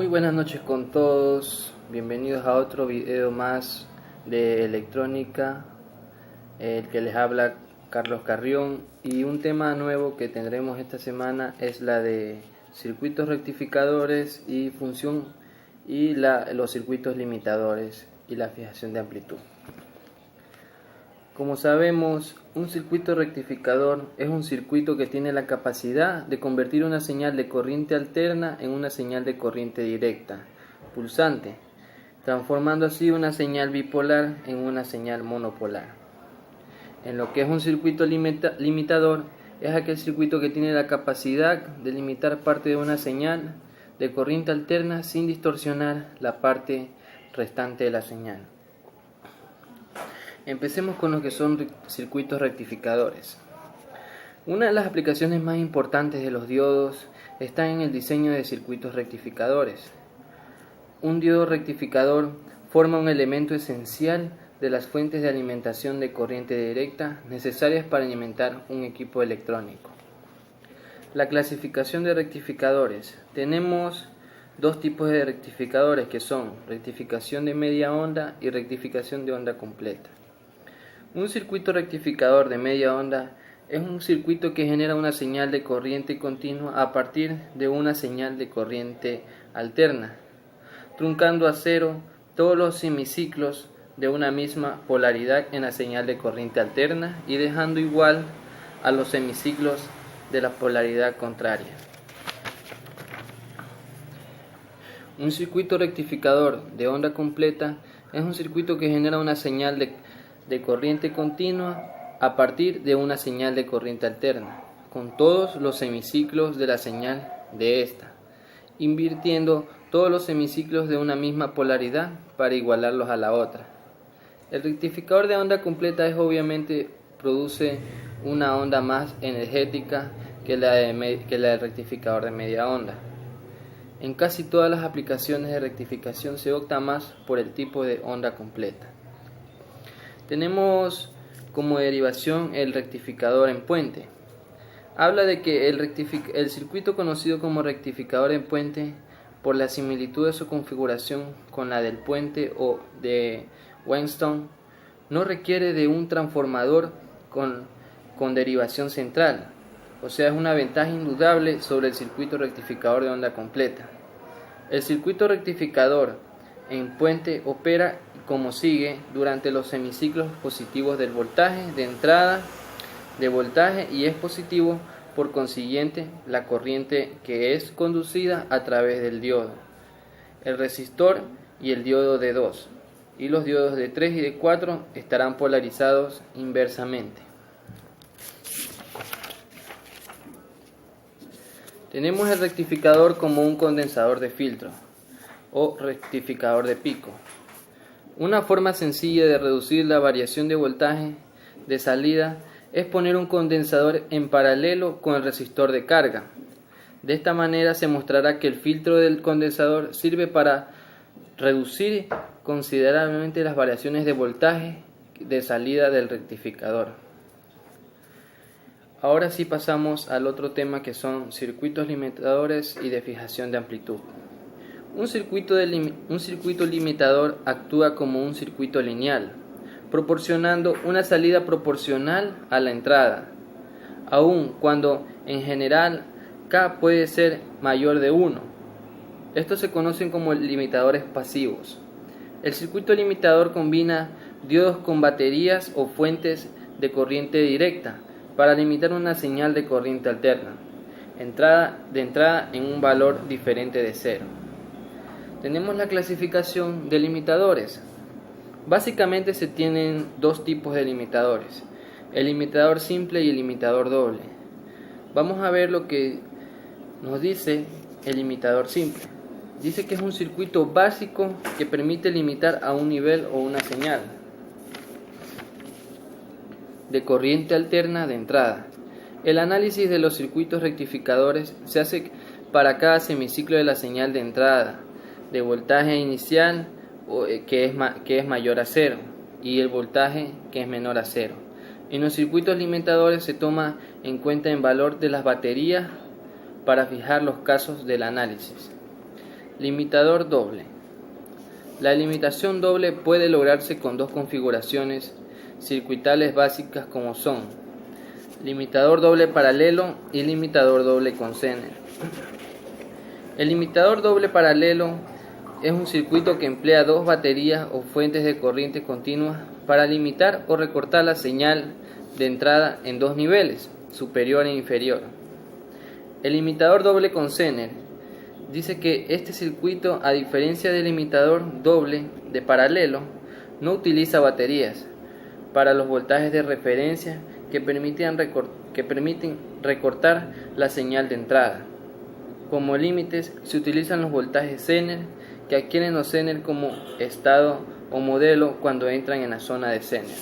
buenas noches con todos, bienvenidos a otro video más de electrónica, el que les habla Carlos Carrión, y un tema nuevo que tendremos esta semana es la de circuitos rectificadores y función y los circuitos limitadores y la fijación de amplitud. Como sabemos, un circuito rectificador es un circuito que tiene la capacidad de convertir una señal de corriente alterna en una señal de corriente directa, pulsante, transformando así una señal bipolar en una señal monopolar. En lo que es un circuito limitador, es aquel circuito que tiene la capacidad de limitar parte de una señal de corriente alterna sin distorsionar la parte restante de la señal. Empecemos con lo que son circuitos rectificadores. Una de las aplicaciones más importantes de los diodos está en el diseño de circuitos rectificadores. Un diodo rectificador forma un elemento esencial de las fuentes de alimentación de corriente directa necesarias para alimentar un equipo electrónico. La clasificación de rectificadores. Tenemos dos tipos de rectificadores que son rectificación de media onda y rectificación de onda completa. Un circuito rectificador de media onda es un circuito que genera una señal de corriente continua a partir de una señal de corriente alterna, truncando a cero todos los semiciclos de una misma polaridad en la señal de corriente alterna y dejando igual a los semiciclos de la polaridad contraria. Un circuito rectificador de onda completa es un circuito que genera una señal de corriente continua a partir de una señal de corriente alterna, con todos los semiciclos de la señal de esta, invirtiendo todos los semiciclos de una misma polaridad para igualarlos a la otra. El rectificador de onda completa obviamente produce una onda más energética que la del rectificador de media onda. En casi todas las aplicaciones de rectificación se opta más por el tipo de onda completa. Tenemos como derivación el rectificador en puente. Habla de que el circuito conocido como rectificador en puente, por la similitud de su configuración con la del puente o de Wheatstone, no requiere de un transformador con derivación central, o sea, es una ventaja indudable sobre el circuito rectificador de onda completa. El circuito rectificador en puente opera como sigue durante los semiciclos positivos del voltaje de entrada de voltaje y es positivo, por consiguiente, la corriente que es conducida a través del diodo, el resistor y el diodo de 2, y los diodos de 3 y de 4 estarán polarizados inversamente. Tenemos el rectificador como un condensador de filtro o rectificador de pico. Una forma sencilla de reducir la variación de voltaje de salida es poner un condensador en paralelo con el resistor de carga. De esta manera se mostrará que el filtro del condensador sirve para reducir considerablemente las variaciones de voltaje de salida del rectificador. Ahora sí pasamos al otro tema, que son circuitos limitadores y de fijación de amplitud. Un circuito limitador actúa como un circuito lineal, proporcionando una salida proporcional a la entrada, aun cuando en general K puede ser mayor de 1. Estos se conocen como limitadores pasivos. El circuito limitador combina diodos con baterías o fuentes de corriente directa para limitar una señal de corriente alterna, de entrada en un valor diferente de 0. Tenemos la clasificación de limitadores. Básicamente se tienen dos tipos de limitadores, el limitador simple y el limitador doble. Vamos a ver lo que nos dice el limitador simple. Dice que es un circuito básico que permite limitar a un nivel o una señal de corriente alterna de entrada. El análisis de los circuitos rectificadores se hace para cada semiciclo de la señal de entrada, de voltaje inicial que es mayor a 0 y el voltaje que es menor a 0. En los circuitos limitadores se toma en cuenta el valor de las baterías para fijar los casos del análisis. Limitador doble. La limitación doble puede lograrse con dos configuraciones circuitales básicas como son limitador doble paralelo y limitador doble con Zener. El limitador doble paralelo es un circuito que emplea dos baterías o fuentes de corriente continua para limitar o recortar la señal de entrada en dos niveles, superior e inferior. El limitador doble con Zener dice que este circuito, a diferencia del limitador doble de paralelo, no utiliza baterías para los voltajes de referencia que permiten recortar la señal de entrada. Como límites se utilizan los voltajes Zener, que adquieren los Zener como estado o modelo cuando entran en la zona de Zener.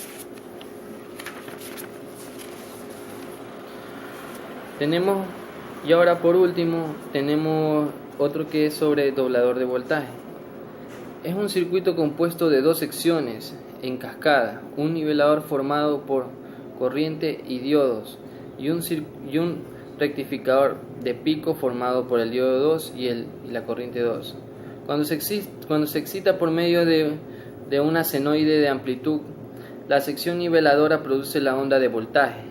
Y ahora por último tenemos otro que es sobre doblador de voltaje. Es un circuito compuesto de dos secciones en cascada, un nivelador formado por corriente y diodos y un rectificador de pico formado por el diodo 2 y la corriente 2. Cuando se excita por medio de una senoide de amplitud, la sección niveladora produce la onda de voltaje,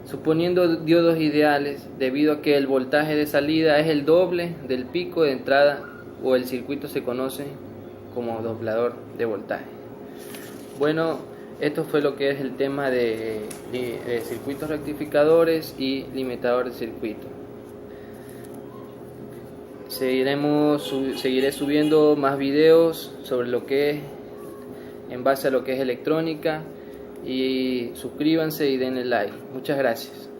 suponiendo diodos ideales, debido a que el voltaje de salida es el doble del pico de entrada, o el circuito se conoce como doblador de voltaje. Bueno, esto fue lo que es el tema de circuitos rectificadores y limitadores de circuito. Seguiré subiendo más videos sobre lo que es, en base a lo que es electrónica, y suscríbanse y denle like. Muchas gracias.